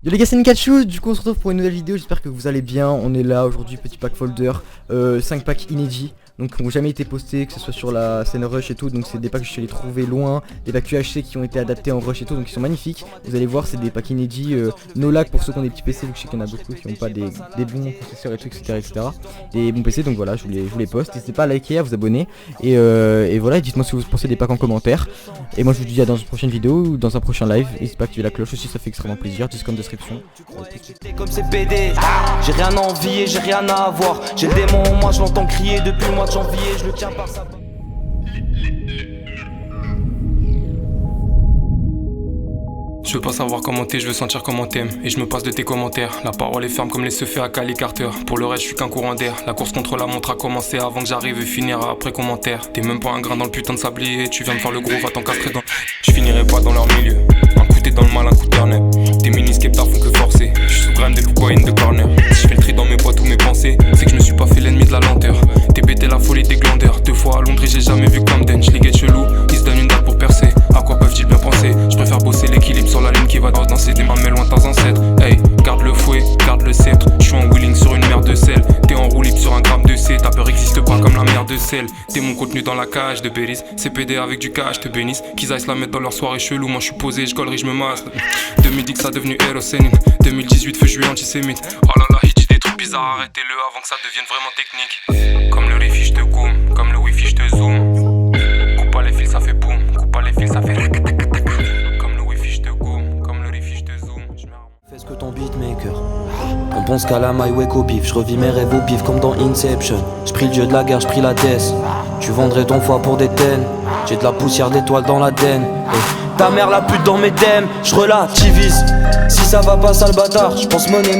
Yo les gars, c'est Nikachu, du coup on se retrouve pour une nouvelle vidéo, j'espère que vous allez bien. On est là aujourd'hui, petit pack folder, 5 packs inédits, donc qui n'ont jamais été postés, que ce soit sur la scène rush et tout. Donc c'est des packs que je suis allé trouver loin, des packs UHC qui ont été adaptés en rush et tout, donc ils sont magnifiques. Vous allez voir, c'est des packs inédits, no lag pour ceux qui ont des petits PC, vu que je sais qu'il y en a beaucoup qui n'ont pas des bons processeurs et tout, etc. Des bons PC, donc voilà, je vous les poste. N'hésitez pas à liker, à vous abonner, et voilà, dites-moi ce que vous pensez des packs en commentaire. Et moi je vous dis à dans une prochaine vidéo ou dans un prochain live. N'hésitez pas à activer la cloche aussi, ça fait extrêmement plaisir. Discord description. Comme ces PD, j'ai rien à envier, j'ai rien à avoir. J'ai le démon en moi, je l'entends crier depuis le mois de janvier, je le tiens par sa... Je veux pas savoir comment t'es, je veux sentir comment t'aimes. Et je me passe de tes commentaires. La parole est ferme comme les se fait à Cali Carter. Pour le reste, je suis qu'un courant d'air. La course contre la montre a commencé avant que j'arrive et finira après commentaire. T'es même pas un grain dans le putain de sablier. Tu viens de faire le gros, va t'encastrer dans... Je finirai pas dans leur milieu. Un coup t'es dans le mal, un coup Turner. Tes mini-skeptas font que forcer. Je suis sous gramme des in de corner. Si je fais le tri dans mes boîtes ou mes pensées, c'est que je me suis pas fait l'ennemi de la lenteur. T'es bêté la folie des glandeurs. 2 fois à Londres et j'ai jamais vu Camden. Je les chelou, ils se donnent une date pour percer. À quoi peuvent-ils bien penser? Je préfère bosser l'équilibre sur la ligne qui va danser des mamelles loin de tes ancêtres. Hey, garde le fouet, garde le sceptre. Je suis en wheeling sur une mer de sel. T'es en roue libre sur un gramme de C. Ta peur existe pas comme la mer de sel. T'es mon contenu dans la cage de Béris. CPD avec du cash, te bénisse. Qu'ils aillent se la mettre dans leur soirée chelou. Moi je suis posé, je gollerie, je me masse. 2010 ça a devenu Hérosénine. 2018 feu juillet antisémite. Oh là là, il dit des trucs bizarres, arrêtez-le avant que ça devienne vraiment technique. Comme le rifi, je te goom. Comme le wifi, je te zoom. Coupe pas les fils, ça fait boum. Coupe pas les fils, ça fait rac-tac-tac-tac. Comme le wifi, je te goom. Comme le rifi, je te zoom. Fais ce que ton beatmaker. On pense qu'à la my wake au bif. Je revis mes rêves au pif comme dans Inception. J'pris le dieu de la guerre, j'pris la death. Tu vendrais ton foie pour des tennes. J'ai de la poussière d'étoiles dans la den. Ta mère la pute dans mes dèmes. J'relativise. Si ça va pas sale bâtard, j'pense money.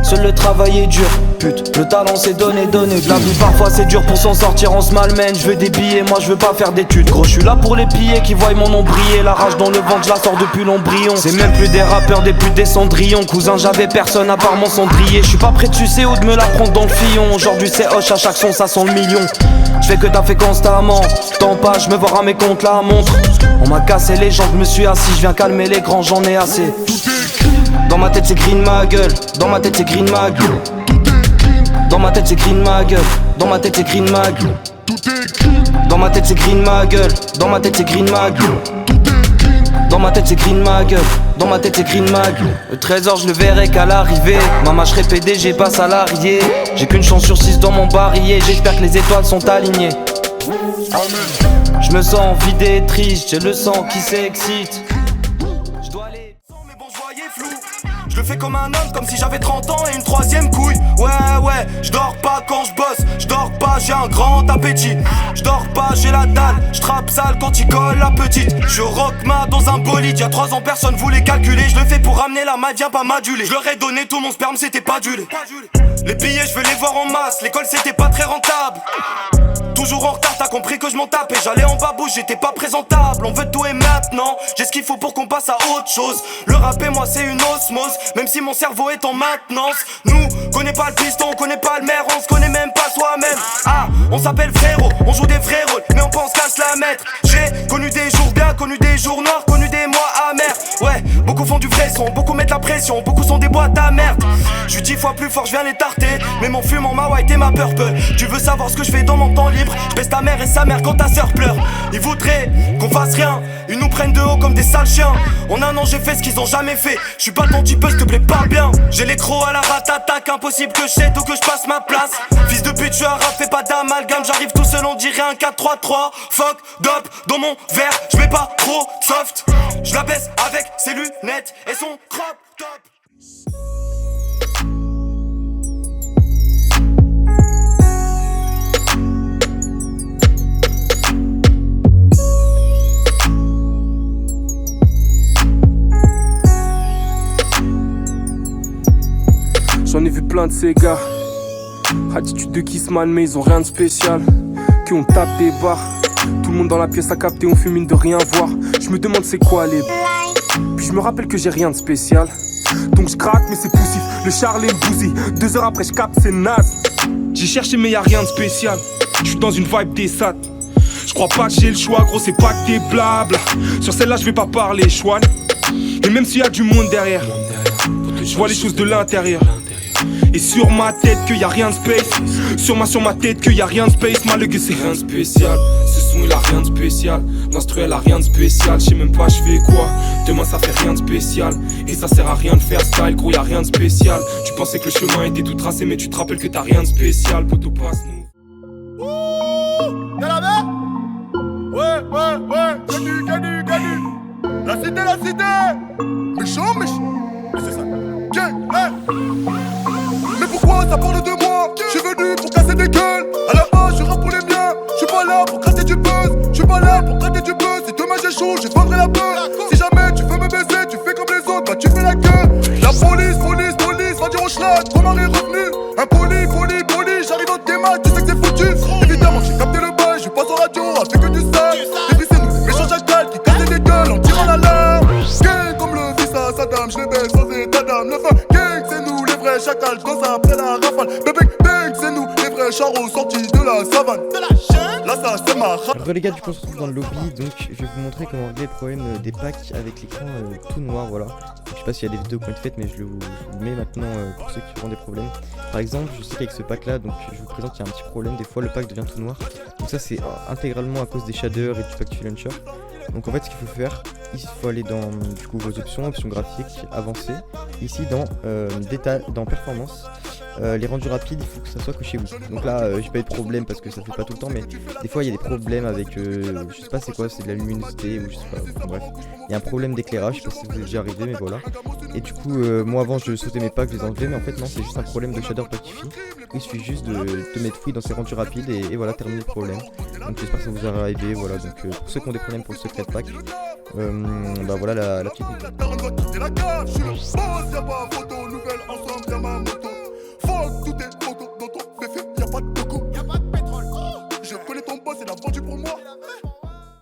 Seul le travail est dur, pute, le talent c'est donner. La vie parfois c'est dur pour s'en sortir, on se malmène. Je veux des billets, moi je veux pas faire d'études. Gros, je suis là pour les piller qui voient mon nom briller. La rage dans le ventre, je la sors depuis l'embryon. C'est même plus des rappeurs, des putes, des cendrillons. Cousin, j'avais personne à part mon cendrier. Je suis pas prêt de sucer ou de me la prendre dans le fillon. Aujourd'hui c'est hoche, à chaque son ça sent le million. Je fais que t'as fait constamment. Tant pas, je me vois à mes comptes la montre. On m'a cassé les jambes, je me suis assis. Je viens calmer les grands, j'en ai assez. Dans ma tête c'est green ma gueule. Dans ma tête c'est green ma gueule. Dans ma tête c'est green ma gueule. Dans ma tête c'est green ma gueule. Dans ma tête c'est green ma gueule. Dans ma tête c'est green ma gueule. Dans ma tête c'est green ma gueule. Dans ma tête c'est green ma gueule. Le trésor je le verrai qu'à l'arrivée. Maman je serai PDG pas salarié. J'ai qu'une chance sur 6 dans mon barillet. J'espère que les étoiles sont alignées. Je me sens vidé et triste. J'ai le sang qui s'excite. Je dois aller. Mais bon je voyais flou. Je le fais comme un homme, comme si j'avais 30 ans et une 3ème couille. Ouais, je dors pas quand je bosse. Je dors pas, j'ai un grand appétit. Je dors pas, j'ai la dalle. Je trappe sale quand il colle la petite. Je rockma dans un bolide. Y'a 3 ans personne voulait calculer. Je le fais pour ramener la malle, viens pas m'aduler. Je leur ai donné tout mon sperme, c'était pas du lait. Les billets je veux les voir en masse. L'école c'était pas très rentable. Toujours en retard, t'as compris que je m'en tapais. J'allais en babouche, j'étais pas présentable. On veut tout et maintenant, j'ai ce qu'il faut pour qu'on passe à autre chose. Le rap et moi c'est une osmose, même si mon cerveau est en maintenance. Nous, connaît pas le piston, on connaît pas le maire, on se connaît même pas soi-même. Ah, on s'appelle frérot, on joue des vrais rôles, mais on pense qu'à se la mettre. J'ai connu des jours bien, connu des jours noirs, connu des mois amers. Ouais, beaucoup font du vrai son, beaucoup mettent la pression, beaucoup sont des boîtes à merde. Je suis 10 fois plus fort, je viens les tarter, mais mon fumant, ma white et ma purple. Tu veux savoir ce que je fais dans mon temps libre? Je baisse ta mère et sa mère quand ta sœur pleure. Ils voudraient qu'on fasse rien, ils nous prennent de haut comme des sales chiens. En un an j'ai fait ce qu'ils ont jamais fait. Je suis pas ton type, s'il te plaît parle bien. J'ai les crocs à la ratatak, impossible que je cède ou que je passe ma place. Fils de pute, je suis un rap, fais pas d'amalgame. J'arrive tout seul, on dirait un 4-3-3. Fuck, dope, dans mon verre, je mets pas trop soft. Je la baisse avec ses lunettes et son crop top. J'en ai vu plein de ces gars, attitude de Kissman mais ils ont rien de spécial. Que on tape des barres, tout le monde dans la pièce a capté, on fume mine de rien voir. Je me demande c'est quoi les. Puis je me rappelle que j'ai rien de spécial. Donc je craque mais c'est poussif, le Charles et le bousille. 2 heures après je capte c'est naze. J'ai cherché mais y'a rien de spécial. Je suis dans une vibe des sats. Je crois pas que j'ai le choix, gros c'est pas que des blabla. Sur celle-là je vais pas parler chouane. Et même s'il y a du monde derrière, je vois les choses de l'intérieur. Et sur ma tête qu'il y a rien de space. Sur ma tête qu'il y a rien de space. Malgré que c'est rien de spécial. Ce son il a rien de spécial. L'instru elle a rien de spécial. J'sais même pas je fais quoi. Demain ça fait rien de spécial. Et ça sert à rien de faire style. Gros y'a rien de spécial. Tu pensais que le chemin était tout tracé. Mais tu te rappelles que t'as rien de spécial. Poto passe nous. Y'a la mer? Ouais. Gadu. La cité. Méchant. Mais c'est ça. Mais pourquoi ça parle de moi? J'suis venu pour casser des gueules. À la base je rappe pour les miens. J'suis pas là pour gratter du buzz. J'suis pas là pour gratter du buzz. Si demain j'ai chaud, je te vendrai la buzz. Si jamais tu veux me baiser, tu fais comme les autres, bah tu fais la queue. La police, va dire au schlag, Romain est revenu. Impoli, j'arrive dans tes mains, tu sais que c'est foutu. Évidemment j'ai capté le bail, je passe en radio, avec que du sale. Et puis c'est nous, ces méchants jacals qui cassent des gueules en tirant l'alarme. Gang comme le fils à Saddam, je les baisse sans état d'âme. Le fin, gang c'est nous les vrais chacals, j'danse après la rafale. Bébé, bang c'est nous les vrais charros sortis de la savane. Là ça c'est ma rap. Alors les gars, du coup on se retrouve dans le lobby, donc je vais vous montrer comment régler le problème des packs avec l'écran tout noir, voilà. Donc, je sais pas s'il y a des vidéos qui ont été faites, mais je vous mets maintenant pour ceux qui auront des problèmes. Par exemple, je sais qu'avec ce pack là, donc je vous présente qu'il y a un petit problème, des fois le pack devient tout noir. Donc ça c'est intégralement à cause des shaders et du Factory Launcher. Donc en fait ce qu'il faut faire, il faut aller dans du coup vos options graphiques, avancées. Ici dans performance, les rendus rapides, il faut que ça soit que chez vous. Donc là j'ai pas eu de problème parce que ça fait pas tout le temps, mais des fois il y a des problèmes avec je sais pas c'est quoi, c'est de la luminosité ou je sais pas, enfin, bref. Il y a un problème d'éclairage, je sais pas si vous est déjà arrivé mais voilà. Et du coup moi avant je sautais mes packs, je les enlevais, mais en fait non, c'est juste un problème de shader pacify. Il suffit juste de te mettre free dans ces rendus rapides et voilà, terminer le problème. Donc j'espère que ça vous aura arrivé, voilà. Donc pour ceux qui ont des problèmes pour le secret pack, bah voilà la petite Je connais ton boss, c'est la vendu pour moi.